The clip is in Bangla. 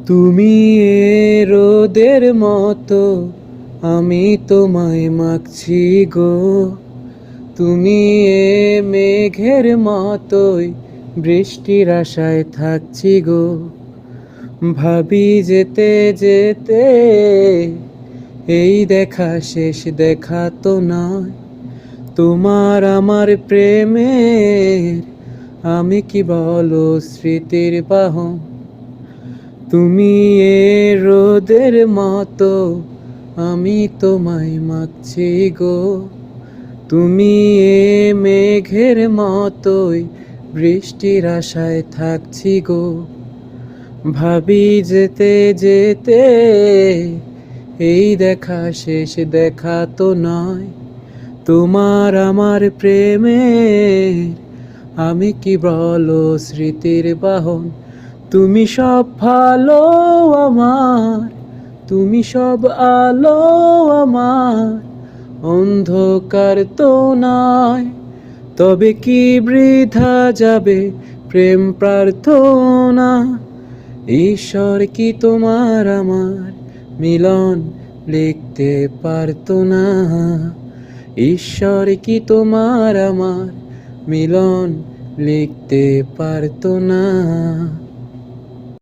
তুমি এ রোদের মতো, আমি তোমায় মাগছি গো। তুমি এ মেঘের মতোই, বৃষ্টির আশায় থাকছি গো। ভাবি যেতে যেতে, এই দেখা শেষ দেখা তো নয়। তোমার আমার প্রেমের, আমি কি বলো স্মৃতির বাহন। তুমি এ রোদের মতো, আমি তোমায় মাগছি গো। তুমি এ মেঘের মতোই, বৃষ্টির আশায় থাকছি গো। ভাবি যেতে যেতে, এই দেখা শেষ দেখা তো নয়। তোমার আমার প্রেমের, আমি কি বলো স্মৃতির বাহন। তুমি সব ভালো আমার, তুমি সব আলো আমার, অন্ধকার তো নয়। তবে কি বৃথা যাবে প্রেম প্রার্থনা। ঈশ্বর কি তোমার আমার মিলন লিখতে পারতো না। ঈশ্বর কি তোমার আমার মিলন লিখতে পারতো না।